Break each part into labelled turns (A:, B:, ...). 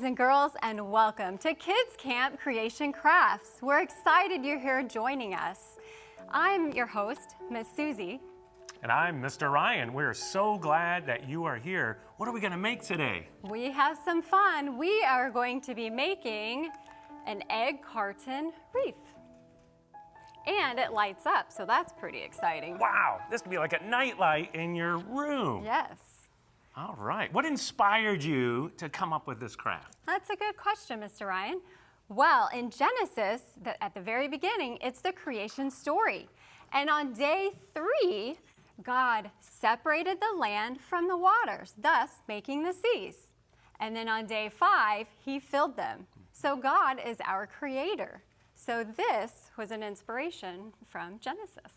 A: boys and girls, and welcome to Kids Camp Creation Crafts. We're excited you're here joining us. I'm your host, Miss Susie.
B: And I'm Mr. Ryan. We're so glad that you are here. What are we going to make today?
A: We have some fun. We are going to be making an egg carton reef. And it lights up, so that's pretty exciting.
B: Wow, this could be like a nightlight in your room.
A: Yes.
B: All right. What inspired you to come up with this craft?
A: That's a good question, Mr. Ryan. Well, in Genesis, at the very beginning, it's the creation story. And on day 3, God separated the land from the waters, thus making the seas. And then on day 5, he filled them. So God is our creator. So this was an inspiration from Genesis.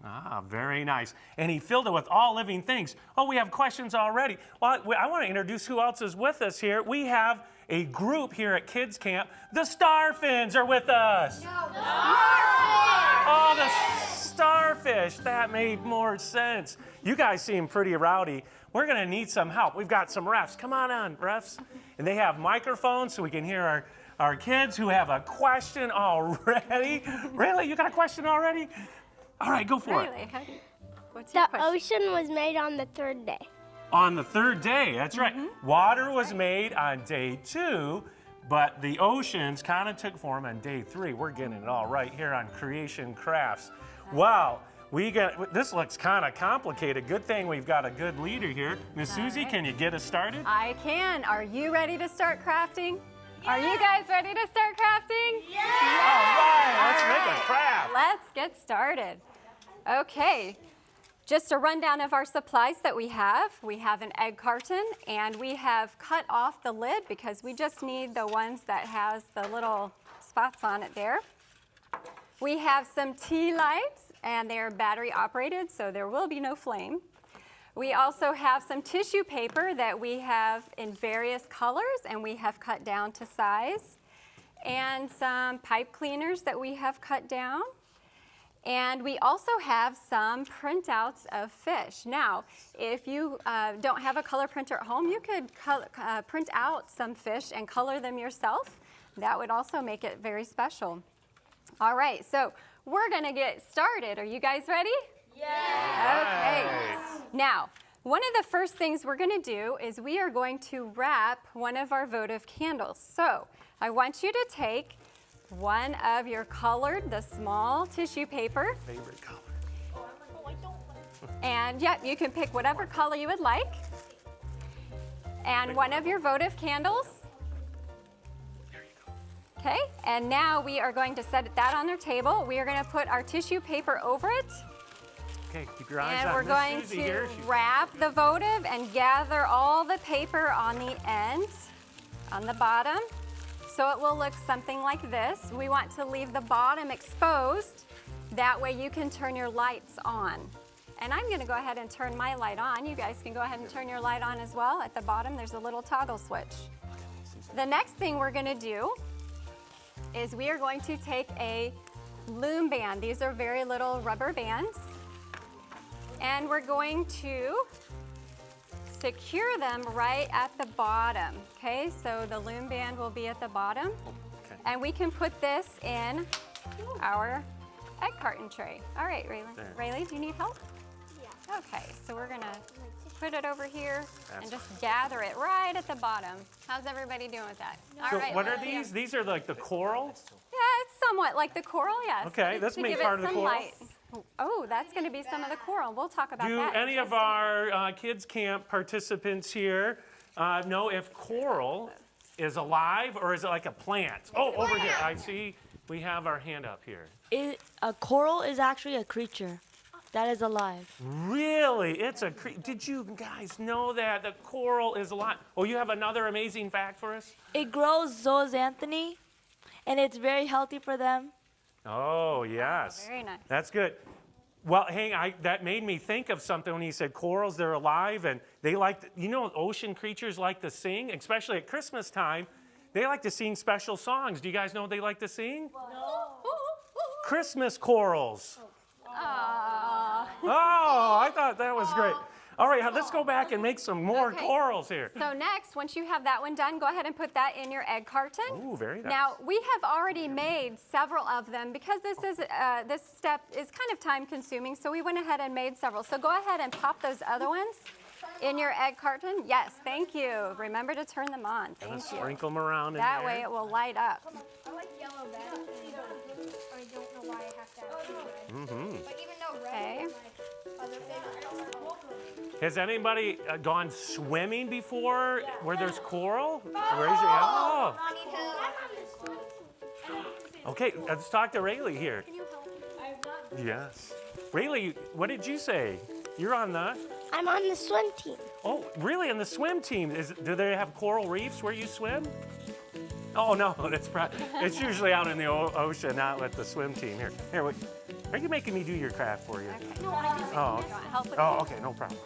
B: Ah, very nice. And he filled it with all living things. Oh, we have questions already. Well, I want to introduce who else is with us here. We have a group here at Kids Camp. The Starfins are with us.
C: No.
B: Oh, the starfish. That made more sense. You guys seem pretty rowdy. We're going to need some help. We've got some refs. Come on, refs. And they have microphones so we can hear our kids who have a question already. Really? You got a question already? All right, go for it.
A: What's your
C: The
A: question?
C: ocean was made on the 3rd day.
B: On the 3rd day, that's right. Water was made on day 2, but the oceans kind of took form on day 3. We're getting it all right here on Creation Crafts. Wow, this looks kind of complicated. Good thing we've got a good leader here. Miss Susie, can you get us started?
A: I can. Are you ready to start crafting? Are you guys ready to start crafting?
C: Yeah!
B: All right, let's make a craft.
A: Let's get started. Okay, just a rundown of our supplies that we have. We have an egg carton, and we have cut off the lid because we just need the ones that has the little spots on it there. We have some tea lights, and they are battery operated, so there will be no flame. We also have some tissue paper that we have in various colors, and we have cut down to size, and some pipe cleaners that we have cut down. And we also have some printouts of fish. Now, if you don't have a color printer at home, you could print out some fish and color them yourself. That would also make it very special. All right, so we're gonna get started. Are you guys ready?
C: Yeah!
A: Okay. Now, one of the first things we're gonna do is we are going to wrap one of our votive candles. So I want you to take one of your the small tissue paper.
B: Favorite color.
A: And yeah, you can pick whatever color you would like. And one of your votive candles. Okay, and now we are going to set that on our table. We are going to put our tissue paper over it.
B: Okay, keep your eyes
A: And
B: on
A: we're
B: Miss
A: going
B: Susie
A: to
B: here.
A: wrap the votive and gather all the paper on the end, on the bottom. So it will look something like this. We want to leave the bottom exposed. That way you can turn your lights on. And I'm going to go ahead and turn my light on. You guys can go ahead and turn your light on as well. At the bottom, there's a little toggle switch. The next thing we're going to do is we are going to take a loom band. These are very little rubber bands. And we're going to secure them right at the bottom. Okay, so the loom band will be at the bottom.
B: Okay.
A: And we can put this in our egg carton tray. All right, Raylan.
B: There.
A: Rayleigh, do you need help?
C: Yeah.
A: Okay, so we're gonna put it over here
B: That's
A: and just gather it right at the bottom. How's everybody doing with that?
B: So
A: All right,
B: what are
A: let's see 'em.
B: these? These are like the coral?
A: Yeah, it's somewhat like the coral, yes.
B: Okay, let's
A: To
B: make
A: give it
B: part of the
A: some
B: coral.
A: light. Oh, that's going to be some of the coral. We'll talk about
B: Do
A: that.
B: any of our Kids Camp participants here know if coral is alive or is it like a plant? Oh, over here. I see we have our hand up here.
D: A coral is actually a creature that is alive.
B: Really? It's a did you guys know that the coral is alive? Oh, you have another amazing fact for us?
D: It grows zooxanthony, and it's very healthy for them.
B: Oh, yes.
A: Very nice.
B: That's good. Well, that made me think of something when he said corals, they're alive, and they like, ocean creatures like to sing, especially at Christmas time. They like to sing special songs. Do you guys know what they like to sing?
C: No.
B: Christmas corals.
A: Aww.
B: Oh, I thought that was great. All right, let's go back and make some more
A: Okay.
B: corals here.
A: So next, once you have that one done, go ahead and put that in your egg carton.
B: Ooh, very nice.
A: Now, we have already made several of them because this step is kind of time consuming, so we went ahead and made several. So go ahead and pop those other ones in your egg carton. Yes, thank you. Remember to turn them on. Thank you.
B: Sprinkle them around in
A: That
B: there.
A: way it will light up.
C: I like yellow better. I don't know why I have to have two red. But even though red
A: Okay.
C: is my other favorite.
B: Has anybody gone swimming before where there's coral? Raise your hand. Oh. Okay, let's talk to Rayleigh here.
C: Can you help me?
B: Yes. Rayleigh, what did you say? You're on the,
C: I'm on the swim team.
B: oh, really, on the swim team. Do they have coral reefs where you swim? Oh, no, it's usually out in the ocean, not with the swim team. Here, wait. Are you making me do your craft for you?
A: Okay.
C: No, I just
B: Oh,
A: You want help with
B: oh,
A: these?
B: okay, no problem.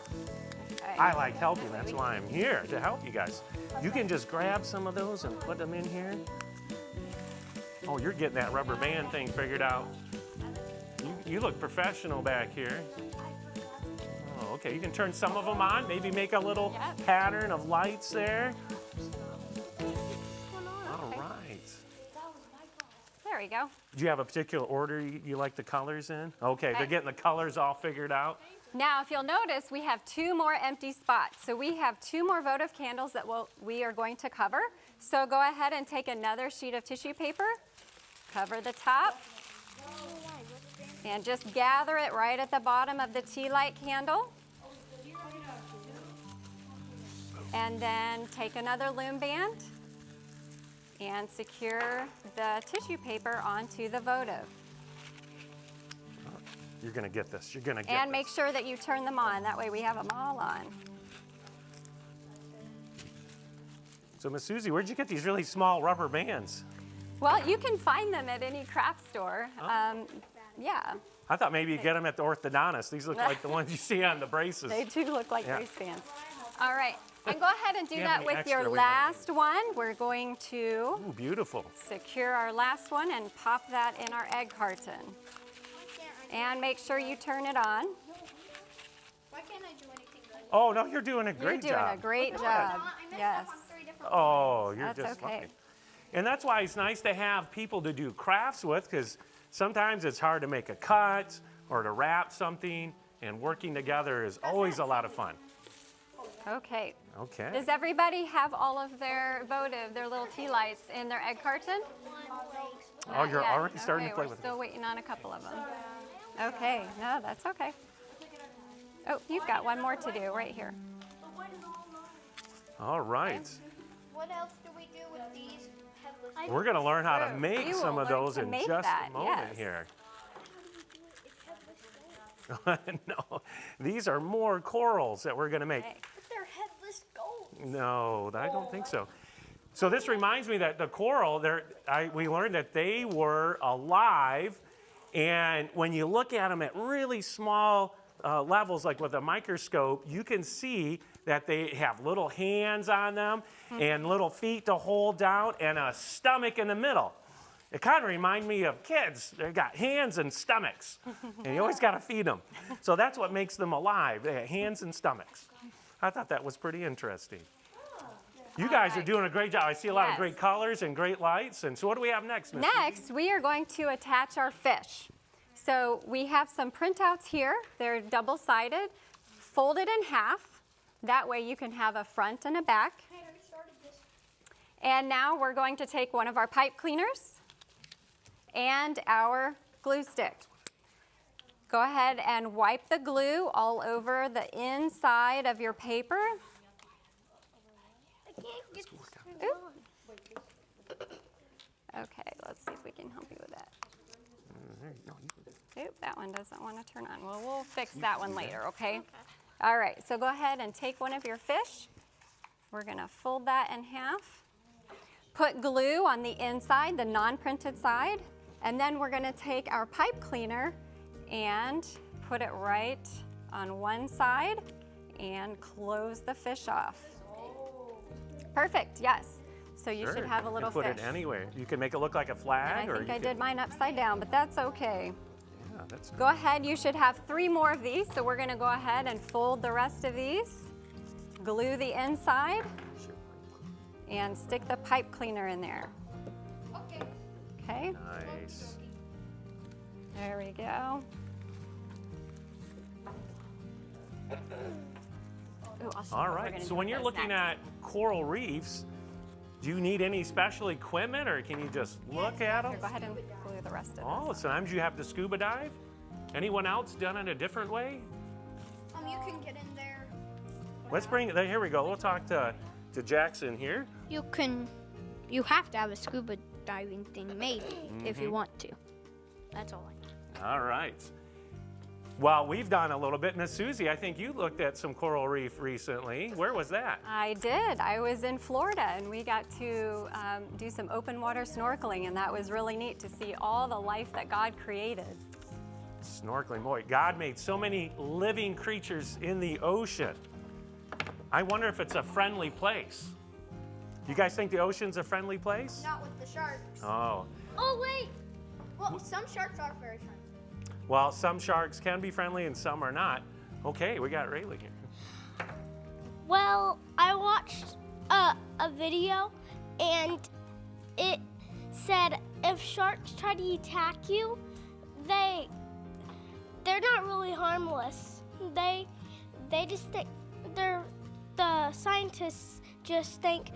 A: Okay.
B: I like helping, that's why I'm here, to help you guys. You can just grab some of those and put them in here. Oh, you're getting that rubber band thing figured out. You look professional back here. Oh, okay, you can turn some of them on, maybe make a little
A: Yep.
B: pattern of lights there. All right.
A: There we go.
B: Do you have a particular order you like the colors in? Okay, they're
A: Okay.
B: getting the colors all figured out.
A: Now, if you'll notice, we have 2 more empty spots. So we have 2 more votive candles that we are going to cover. So go ahead and take another sheet of tissue paper, cover the top, and just gather it right at the bottom of the tea light candle. And then take another loom band and secure the tissue paper onto the votive.
B: You're gonna get this, you're gonna get
A: And
B: this.
A: make sure that you turn them on. That way we have them all on.
B: So, Miss Susie, where'd you get these really small rubber bands?
A: Well, you can find them at any craft store. Yeah,
B: I thought maybe you'd get them at the orthodontist. These look like the ones you see on the braces.
A: they do look like
B: Yeah.
A: waistbands. All right, and go ahead and do
B: you have
A: that
B: any
A: with
B: extra,
A: your
B: we might
A: last one. We're going to
B: Ooh, beautiful.
A: secure our last one and pop that in our egg carton. And make sure you turn it on.
C: Why can't I do anything good?
B: Oh, no, you're doing a
A: You're
B: great
A: doing
B: job.
A: a great job.
C: I messed
A: Yes.
C: up on 3 different
B: Oh, you're
A: That's
B: just
A: okay.
B: fine. And that's why it's nice to have people to do crafts with, because sometimes it's hard to make a cut or to wrap something, and working together is always a lot of fun.
A: Okay.
B: Okay.
A: Does everybody have all of their votive, their little tea lights in their egg carton?
B: Oh, you're
A: Yet.
B: already starting to
A: Okay,
B: play
A: we're
B: with it.
A: still waiting on a couple of them. Okay, no, that's okay. Oh, you've got one more to do right here.
B: All right.
C: What else do we do with these headless?
B: We're going to learn how to
A: Sure.
B: make
A: You
B: some
A: will
B: of
A: learn
B: those
A: to
B: in
A: make
B: just
A: that,
B: a moment
A: yes.
B: here. No, these are more corals that we're going to make.
A: Okay.
C: But they're headless gold.
B: No, I don't think so. So this reminds me that the coral, we learned that they were alive, and when you look at them at really small levels, like with a microscope, you can see that they have little hands on them and little feet to hold down and a stomach in the middle. It kind of reminds me of kids. They got hands and stomachs, and you always got to feed them. So that's what makes them alive. They have hands and stomachs. I thought that was pretty interesting. You guys are doing a great job. I see a lot of
A: Yes.
B: great colors and great lights. And so what do we have next, Miss?
A: Next, we are going to attach our fish. So we have some printouts here. They're double-sided, folded in half. That way you can have a front and a back.
C: Hey, I already started this.
A: And now we're going to take one of our pipe cleaners and our glue stick. Go ahead and wipe the glue all over the inside of your paper.
C: I can't get this
A: Oop. Okay, let's see if we can help you with that.
B: There you go.
A: Oop, that one doesn't want to turn on. Well, we'll fix that one later, okay? All right, so go ahead and take one of your fish. We're gonna fold that in half. Put glue on the inside, the non-printed side, and then we're gonna take our pipe cleaner and put it right on one side and close the fish off. Perfect, yes. So you should have a little
B: put
A: fish.
B: it anywhere. You can make it look like a flag,
A: And I
B: or
A: think
B: you
A: I
B: can,
A: did mine upside down, but that's okay.
B: that's
A: Go ahead, you should have 3 more of these, so we're gonna go ahead and fold the rest of these, glue the inside, and stick the pipe cleaner in there.
C: Okay.
A: Okay,
B: nice.
A: there we go. Ooh, I'll show you
B: All
A: what we're
B: right,
A: gonna
B: so
A: do
B: when
A: with
B: you're
A: those
B: looking
A: next.
B: at coral reefs, do you need any special equipment or can you just look at them?
A: Here, go ahead and glue the rest of
B: Oh,
A: this.
B: sometimes you have to scuba dive? Anyone else done it a different way?
C: You can get in there.
B: Let's bring it, here we go. We'll talk to Jackson here.
C: You have to have a scuba diving thing made if you want to. That's all I know.
B: All right. Well, we've done a little bit. Miss Susie, I think you looked at some coral reef recently. Where was that?
A: I did. I was in Florida, and we got to do some open water snorkeling, and that was really neat to see all the life that God created.
B: Snorkeling, boy, God made so many living creatures in the ocean. I wonder if it's a friendly place. You guys think the ocean's a friendly place?
C: Not with the sharks.
B: Oh,
C: Oh, wait. Well, some sharks are very friendly.
B: well, some sharks can be friendly and some are not. Okay, we got Rayleigh here.
E: Well, I watched a video and it said if sharks try to attack you, they're not really harmless. They just think the scientists just think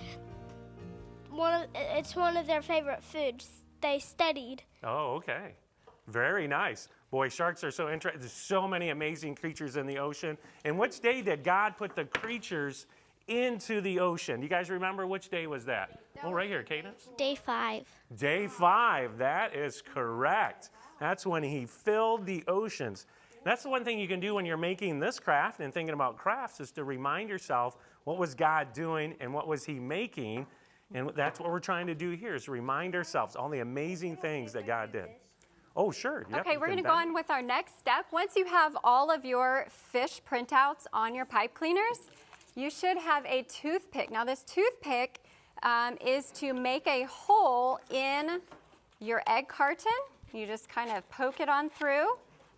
E: it's one of their favorite foods. They studied.
B: Oh, okay. Very nice. Boy, sharks are so interesting. There's so many amazing creatures in the ocean. And which day did God put the creatures into the ocean? You guys remember which day was that? Oh, right here, Cadence.
E: Day 5.
B: Day 5, that is correct. That's when he filled the oceans. That's the one thing you can do when you're making this craft and thinking about crafts is to remind yourself what was God doing and what was he making. And that's what we're trying to do here is remind ourselves all the amazing things that God did. Oh, sure. Yep,
A: Okay,
B: you
A: we're
B: can
A: going to go
B: bend.
A: on with our next step. Once you have all of your fish printouts on your pipe cleaners, you should have a toothpick. Now, this toothpick is to make a hole in your egg carton. You just kind of poke it on through.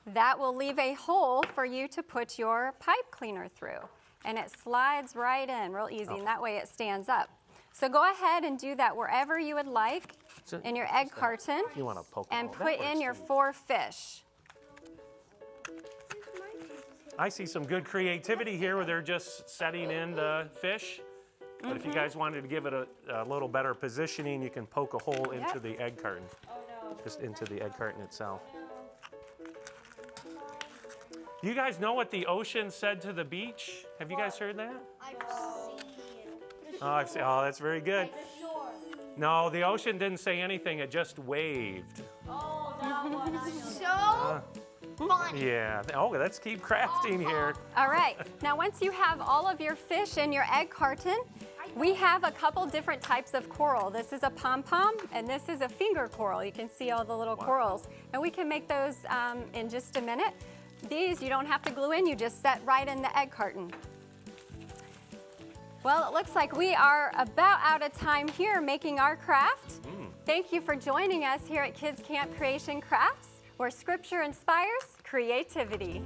A: That will leave a hole for you to put your pipe cleaner through. And it slides right in real easy, and that way it stands up. So go ahead and do that wherever you would like
B: So-
A: in your egg carton
B: You want to poke a
A: and
B: hole.
A: put
B: That
A: in
B: works
A: your
B: too.
A: 4 fish.
B: I see some good creativity here where they're just setting in the fish. But if you guys wanted to give it a little better positioning, you can poke a hole into
A: Yep.
B: the egg carton. Just into the egg carton itself. Do you guys know what the ocean said to the beach? Have you guys heard that? Oh, oh, that's very good. No, the ocean didn't say anything. It just waved.
C: So funny.
B: Yeah. Oh, let's keep crafting here.
A: All right, now once you have all of your fish in your egg carton, we have a couple different types of coral. This is a pom-pom, and this is a finger coral. You can see all the little corals. And we can make those in just a minute. These you don't have to glue in, you just set right in the egg carton. Well, it looks like we are about out of time here making our craft. Thank you for joining us here at Kids Camp Creation Crafts, where Scripture inspires creativity.